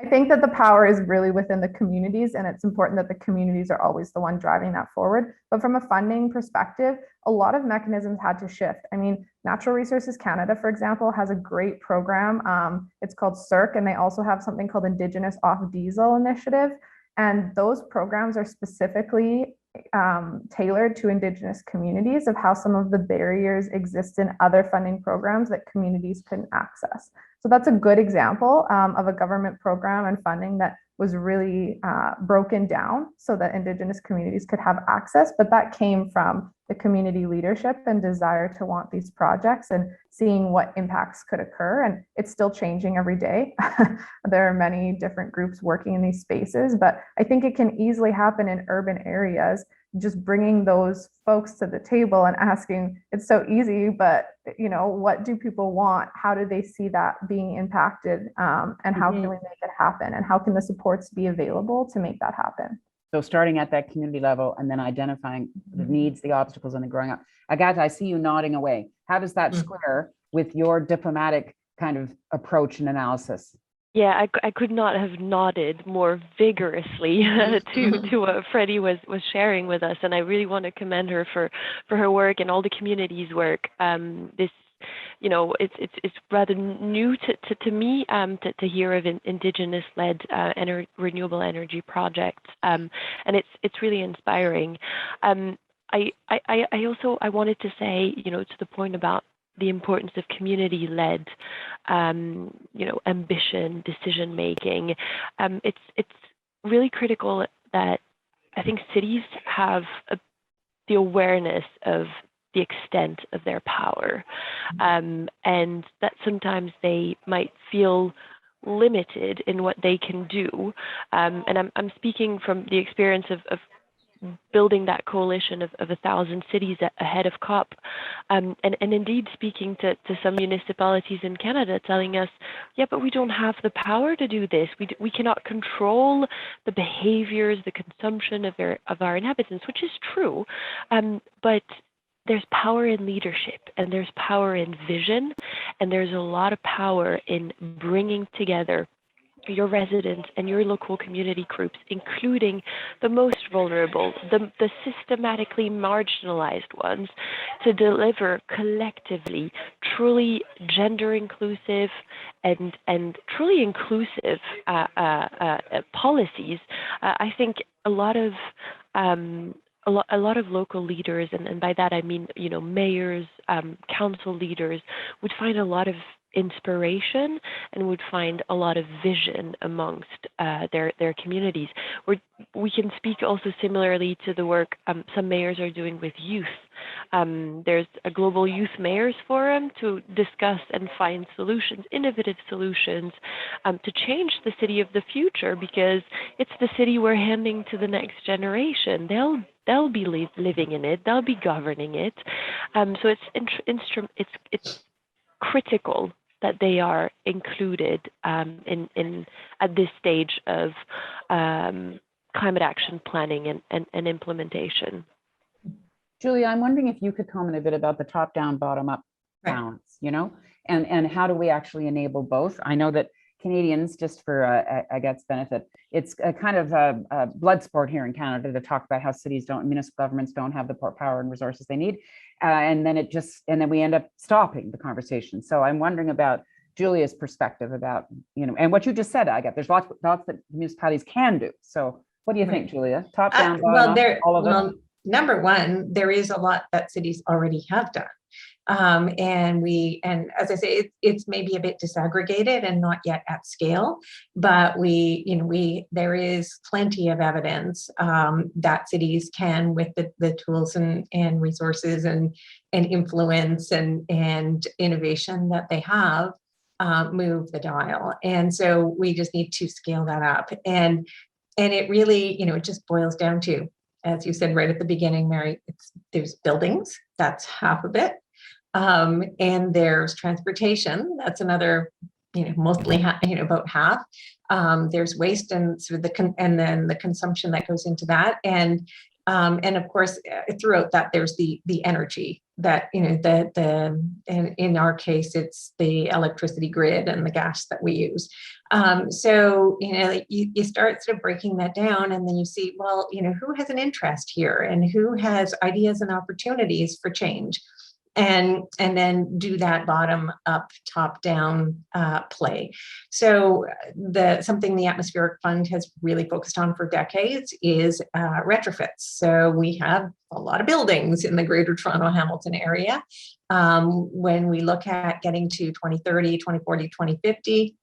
I think that the power is really within the communities, and it's important that the communities are always the one driving that forward. But from a funding perspective, a lot of mechanisms had to shift. I mean, Natural Resources Canada, for example, has a great program. It's called CIRC, and they also have something called Indigenous Off Diesel Initiative. And those programs are specifically tailored to Indigenous communities of how some of the barriers exist in other funding programs that communities couldn't access. So that's a good example of a government program and funding that was really broken down so that Indigenous communities could have access, but that came from the community leadership and desire to want these projects and seeing what impacts could occur. And it's still changing every day. There are many different groups working in these spaces, but I think it can easily happen in urban areas. Just bringing those folks to the table and asking, it's so easy, but what do people want? How do they see that being impacted? And how can we make it happen? And how can the supports be available to make that happen? So starting at that community level and then identifying the needs, the obstacles, and the growing up. Agatha, I see you nodding away. How does that square with your diplomatic kind of approach and analysis? Yeah, I could not have nodded more vigorously to what Freddie was sharing with us, and I really want to commend her for her work and all the community's work. This, it's rather new to me to hear of Indigenous-led renewable energy projects, and it's really inspiring. I wanted to say, to the point about the importance of community-led, ambition, decision-making. It's really critical that I think cities have the awareness of the extent of their power, and that sometimes they might feel limited in what they can do. And I'm speaking from the experience of building that coalition of 1,000 cities ahead of COP, and indeed speaking to some municipalities in Canada, telling us, yeah, but we don't have the power to do this. We cannot control the behaviors, the consumption of our inhabitants, which is true, but there's power in leadership, and there's power in vision, and there's a lot of power in bringing together your residents and your local community groups, including the most vulnerable, the systematically marginalized ones, to deliver collectively truly gender inclusive and truly inclusive policies. I think a lot of local leaders, and by that I mean, mayors, council leaders, would find a lot of inspiration and would find a lot of vision amongst their communities. We can speak also similarly to the work some mayors are doing with youth. There's a global youth mayors forum to discuss and find solutions, innovative solutions, to change the city of the future, because it's the city we're handing to the next generation. They'll be living in it. They'll be governing it. So it's critical that they are included in at this stage of climate action planning and implementation. Julia, I'm wondering if you could comment a bit about the top-down, bottom-up balance, and how do we actually enable both? I know that Canadians, just for Agat's benefit, it's a kind of a blood sport here in Canada to talk about how municipal governments don't have the power and resources they need, and then we end up stopping the conversation. So I'm wondering about Julia's perspective about, and what you just said, Agat. There's lots that municipalities can do. So what do you think, Julia? Top down, bottom up, all of it? Number one, there is a lot that cities already have done. And as I say, it's maybe a bit disaggregated and not yet at scale, but there is plenty of evidence that cities can, with the tools and resources and influence and innovation that they have, move the dial. And so we just need to scale that up. And it really, it just boils down to, as you said right at the beginning, Mary, there's buildings, that's half of it. And there's transportation, that's another, mostly, about half. There's waste and sort of and then the consumption that goes into that. And of course, throughout that, there's the energy that, and in our case, it's the electricity grid and the gas that we use. So, you start sort of breaking that down, and then you see, well, who has an interest here and who has ideas and opportunities for change. And then do that bottom up, top down play. So something the Atmospheric Fund has really focused on for decades is retrofits. So we have a lot of buildings in the Greater Toronto Hamilton area. When we look at getting to 2030, 2040, 2050,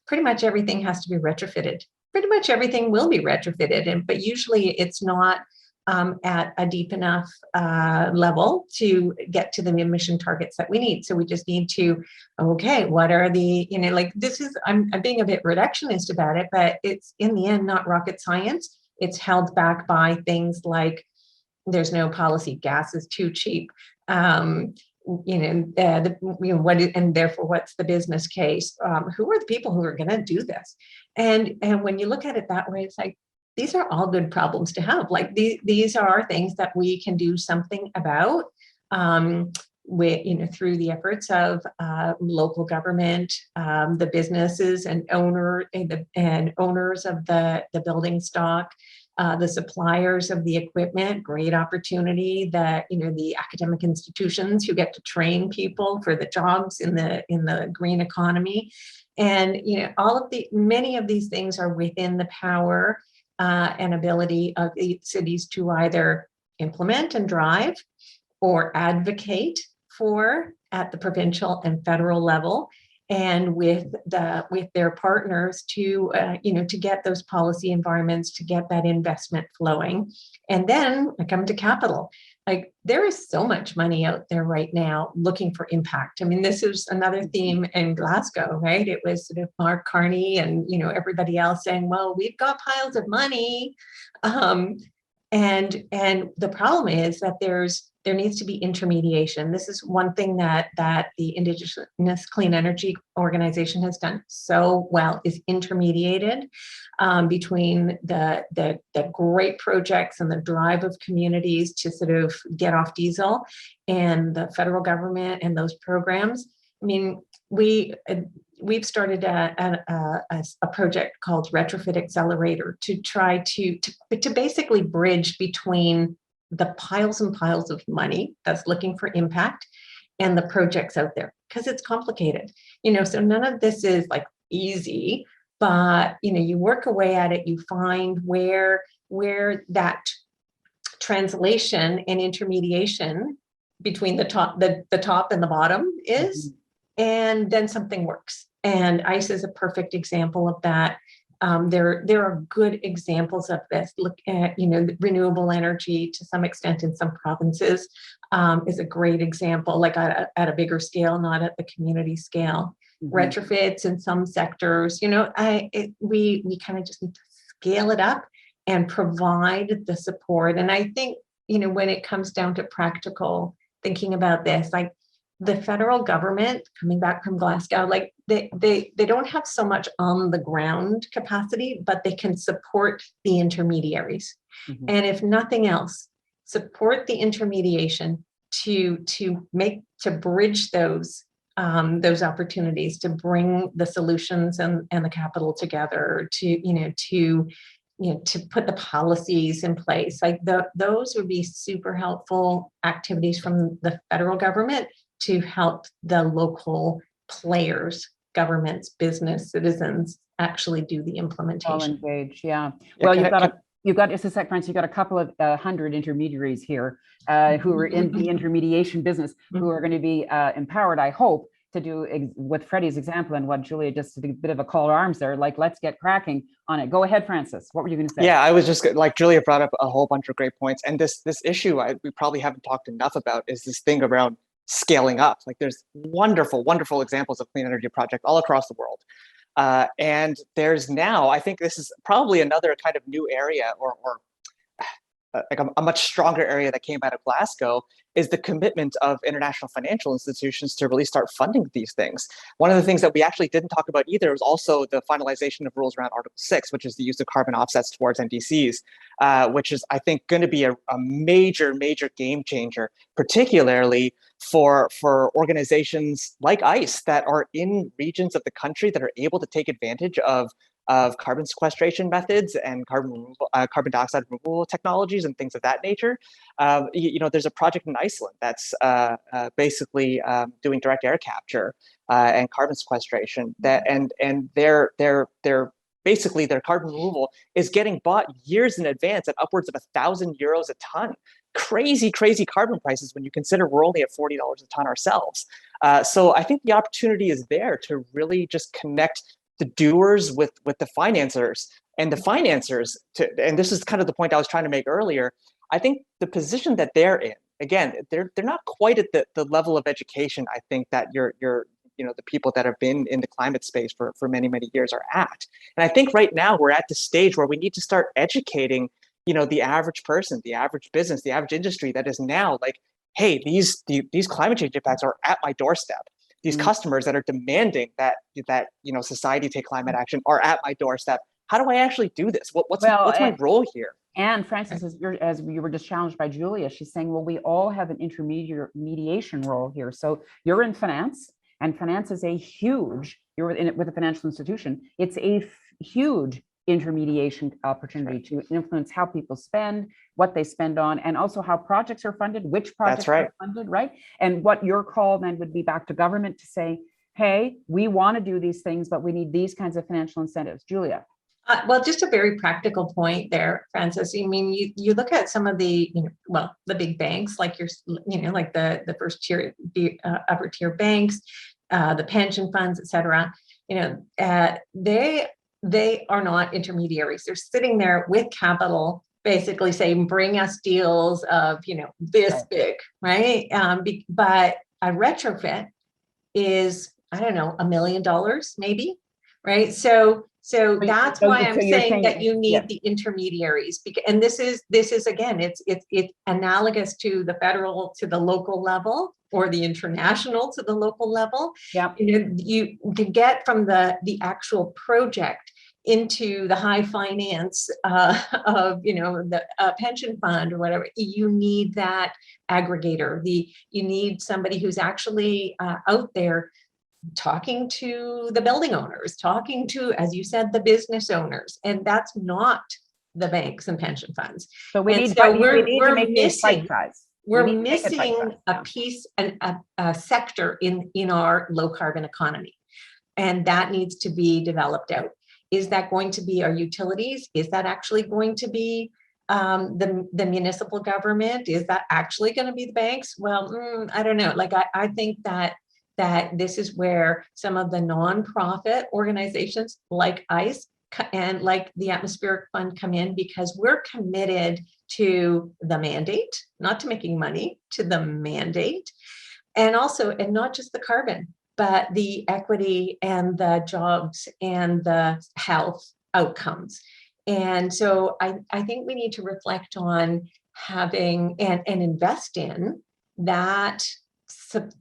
pretty much everything has to be retrofitted. Pretty much everything will be retrofitted, but usually it's not at a deep enough level to get to the emission targets that we need. So we just need to, okay, what are the, I'm being a bit reductionist about it, but it's in the end not rocket science. It's held back by things like there's no policy, gas is too cheap. And therefore, what's the business case? Who are the people who are going to do this? And when you look at it that way, it's like, these are all good problems to have. Like these are things that we can do something about through the efforts of local government, the businesses and owners of the building stock, the suppliers of the equipment. Great opportunity that the academic institutions who get to train people for the jobs in the green economy, and many of these things are within the power and ability of the cities to either implement and drive or advocate for at the provincial and federal level, and with their partners to get those policy environments, to get that investment flowing. And then I come to capital. Like there is so much money out there right now looking for impact. I mean, this is another theme in Glasgow, right? It was sort of Mark Carney and everybody else saying, well, we've got piles of money. And the problem is that there needs to be intermediation. This is one thing that the Indigenous Clean Energy Organization has done so well, is intermediated between the great projects and the drive of communities to sort of get off diesel and the federal government and those programs. I mean, we've started a project called Retrofit Accelerator to try to basically bridge between the piles and piles of money that's looking for impact and the projects out there, because it's complicated. So none of this is like easy, but you work away at it, you find where that translation and intermediation between the top and the bottom is, and then something works. And ICE is a perfect example of that. There are good examples of this. Look at, renewable energy to some extent in some provinces is a great example, like at a bigger scale, not at the community scale. Mm-hmm. Retrofits in some sectors, we kind of just need to scale it up and provide the support. And I think, when it comes down to practical thinking about this, like the federal government, coming back from Glasgow, like they don't have so much on the ground capacity, but they can support the intermediaries. Mm-hmm. And if nothing else, support the intermediation to bridge those opportunities, to bring the solutions and the capital together, to put the policies in place. Like those would be super helpful activities from the federal government to help the local players, governments, business, citizens actually do the implementation. All engaged, yeah. Well, you've got just a sec, Francis, you've got a couple of 100 intermediaries here who are in the intermediation business, who are going to be empowered, I hope, to do with Freddie's example and what Julia just did a bit of a call to arms there, like, let's get cracking on it. Go ahead, Francis. What were you going to say? Yeah, I was just like, Julia brought up a whole bunch of great points. And this issue we probably haven't talked enough about is this thing around scaling up. Like there's wonderful, wonderful examples of clean energy projects all across the world. And there's now, I think this is probably another kind of new area or like a much stronger area that came out of Glasgow is the commitment of international financial institutions to really start funding these things. One of the things that we actually didn't talk about either was also the finalization of rules around Article 6, which is the use of carbon offsets towards NDCs, which is, I think, going to be a major, major game changer, particularly for organizations like ICE that are in regions of the country that are able to take advantage of carbon sequestration methods and carbon dioxide removal technologies and things of that nature. There's a project in Iceland that's basically doing direct air capture and carbon sequestration. And their basically their carbon removal is getting bought years in advance at upwards of €1,000 a ton. Crazy, crazy carbon prices when you consider we're only at $40 a ton ourselves. So I think the opportunity is there to really just connect the doers with the financiers, and the financiers and this is kind of the point I was trying to make earlier. I think the position that they're in, again, they're not quite at the level of education I think that the people that have been in the climate space for many, many years are at. And I think right now we're at the stage where we need to start educating, the average person, the average business, the average industry that is now like, hey, these climate change impacts are at my doorstep. These customers that are demanding that society take climate action are at my doorstep. How do I actually do this? What's my role here? And Francis, as you were just challenged by Julia, she's saying, well, we all have an mediation role here. So you're in finance, and finance is you're in it with a financial institution. It's a huge intermediation opportunity to influence how people spend, what they spend on, and also how projects are funded, which projects are funded, right? And what your call then would be back to government to say, hey, we want to do these things, but we need these kinds of financial incentives. Julia. Well, just a very practical point there, Francis. I mean, you look at some of the, the big banks, like like the first tier, upper tier banks, the pension funds, et cetera. They are not intermediaries. They're sitting there with capital, basically saying, bring us deals of, this big, right? But a retrofit is, I don't know, $1 million maybe, right? So that's why I'm saying that you need the intermediaries, and this is again, it's analogous to the federal to the local level, or the international to the local level. Yeah, you can get from the actual project into the high finance of the pension fund or whatever. You need that aggregator. You need somebody who's actually out there talking to the building owners, talking to, as you said, the business owners, and that's not the banks and pension funds. So we need we're to make missing. We're We missing a piece and a sector in our low carbon economy, and that needs to be developed out. Is that going to be our utilities? Is that actually going to be the municipal government? Is that actually going to be the banks? Well, I don't know. Like I think that this is where some of the nonprofit organizations like ICE and like the Atmospheric Fund come in, because we're committed to the mandate, not to making money, to the mandate, and not just the carbon, but the equity and the jobs and the health outcomes. And so I think we need to reflect on having and invest in that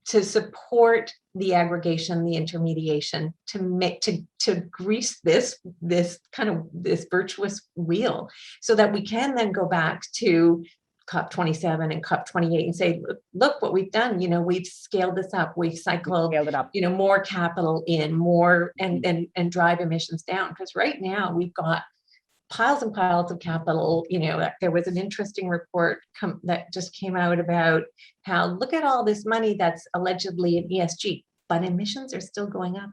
to support the aggregation, the intermediation, to grease this virtuous wheel, so that we can then go back to COP27 and COP28 and say, look what we've done. We've scaled this up. We've cycled it up. More capital in, more and drive emissions down. Because right now we've got piles and piles of capital. There was an interesting report that just came out about how, look at all this money that's allegedly in ESG, but emissions are still going up.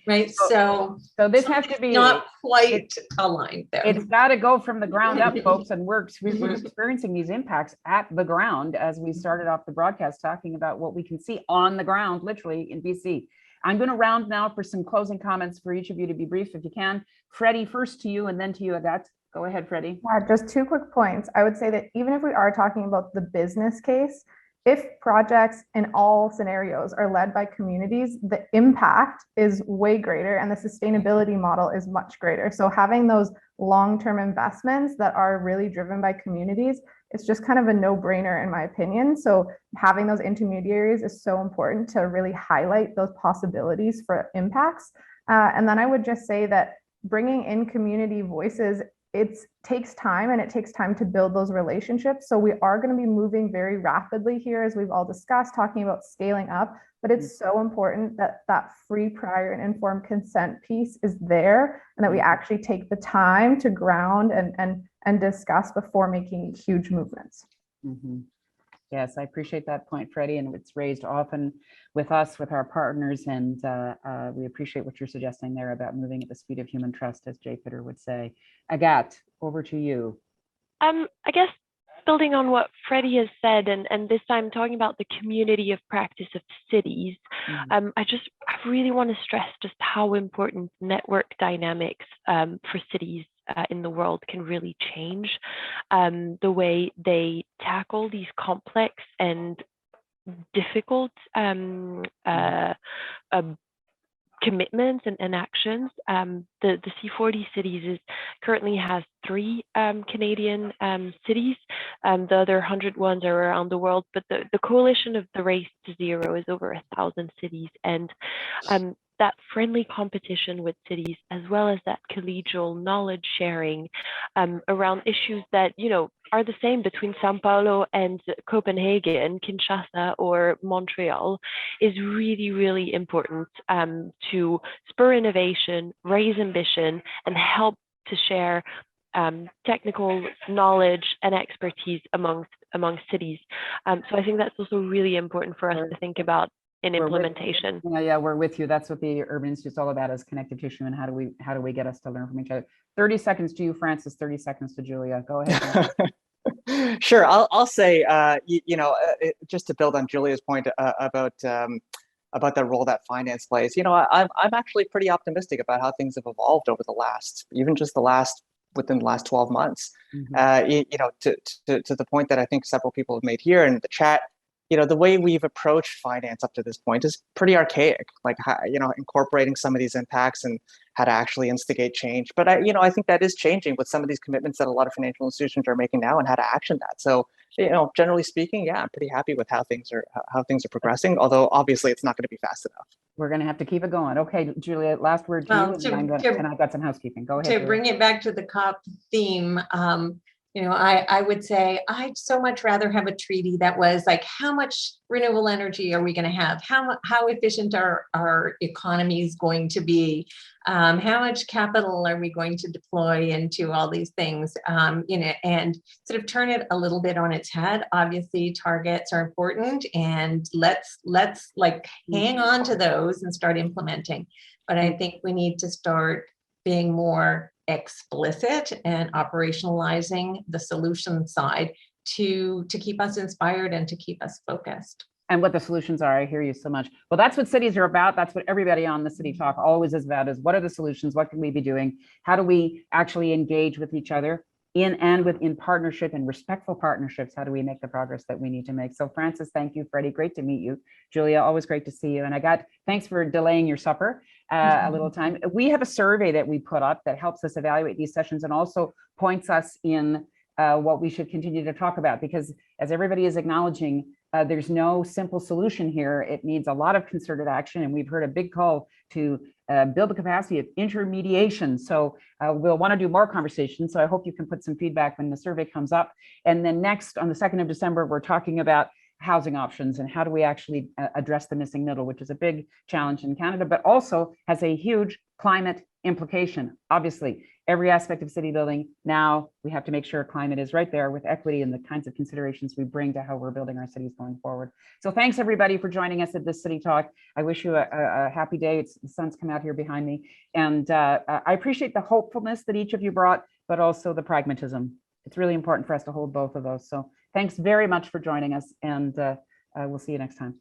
Right. So this has to be not quite aligned there. It's got to go from the ground up, folks. And we're experiencing these impacts at the ground, as we started off the broadcast talking about what we can see on the ground, literally in BC. I'm going to round now for some closing comments for each of you, to be brief if you can. Freddie, first to you and then to you, Agathe. Go ahead, Freddie. Yeah, just 2 quick points. I would say that even if we are talking about the business case, if projects in all scenarios are led by communities, the impact is way greater and the sustainability model is much greater. So having those long-term investments that are really driven by communities, it's just kind of a no-brainer in my opinion. So having those intermediaries is so important to really highlight those possibilities for impacts. And then I would just say that bringing in community voices, it takes time, and it takes time to build those relationships. So we are going to be moving very rapidly here, as we've all discussed, talking about scaling up, but it's so important that that free, prior, and informed consent piece is there, and that we actually take the time to ground and discuss before making huge movements. Mm-hmm. Yes, I appreciate that point, Freddie, and it's raised often with us, with our partners, and we appreciate what you're suggesting there about moving at the speed of human trust, as Jay Pitter would say. Agathe, over to you. I guess building on what Freddie has said, and this time talking about the community of practice of cities, I really want to stress just how important network dynamics for cities in the world can really change the way they tackle these complex and difficult commitments and actions. The C40 cities currently has 3 Canadian cities. The other 100 ones are around the world, but the coalition of the Race to Zero is over 1,000 cities, and that friendly competition with cities, as well as that collegial knowledge sharing around issues that, you know, are the same between Sao Paulo and Copenhagen, Kinshasa, or Montreal, is really, really important to spur innovation, raise ambition, and help to share technical knowledge and expertise amongst cities. So I think that's also really important for us to think about in implementation. Yeah, we're with you. That's what the Urban Institute is all about, is connective tissue, and how do we get us to learn from each other. 30 seconds to you, Francis. 30 seconds to Julia. Go ahead. Sure. I'll say, just to build on Julia's point about the role that finance plays. You know, I'm actually pretty optimistic about how things have evolved over within the last 12 months. Mm-hmm. To the point that I think several people have made here in the chat. You know, the way we've approached finance up to this point is pretty archaic, like, incorporating some of these impacts and how to actually instigate change. But I think that is changing with some of these commitments that a lot of financial institutions are making now, and how to action that. So, generally speaking, yeah, I'm pretty happy with how things are progressing, although obviously it's not going to be fast enough. We're going to have to keep it going. Okay, Julia, last word to you, and I've got some housekeeping. Go ahead. To bring it back to the COP theme, I would say I'd so much rather have a treaty that was like, how much renewable energy are we going to have? How efficient are our economies going to be? How much capital are we going to deploy into all these things? And sort of turn it a little bit on its head. Obviously, targets are important, and let's like hang on to those and start implementing. But I think we need to start being more explicit and operationalizing the solution side to keep us inspired and to keep us focused. And what the solutions are, I hear you so much. Well, that's what cities are about. That's what everybody on the City Talk always is about, is what are the solutions? What can we be doing? How do we actually engage with each other in partnership and respectful partnerships? How do we make the progress that we need to make? So Francis, thank you. Freddie, great to meet you. Julia, always great to see you. And thanks for delaying your supper a little time. We have a survey that we put up that helps us evaluate these sessions and also points us in what we should continue to talk about, because as everybody is acknowledging, there's no simple solution here. It needs a lot of concerted action, and we've heard a big call to build the capacity of intermediation. So we'll want to do more conversations. So I hope you can put some feedback when the survey comes up. And then next, on the 2nd of December, we're talking about housing options and how do we actually address the missing middle, which is a big challenge in Canada, but also has a huge climate implication. Obviously, every aspect of city building, now we have to make sure climate is right there with equity and the kinds of considerations we bring to how we're building our cities going forward. So thanks everybody for joining us at this City Talk. I wish you a happy day. The sun's come out here behind me. And I appreciate the hopefulness that each of you brought, but also the pragmatism. It's really important for us to hold both of those. So thanks very much for joining us, and we'll see you next time.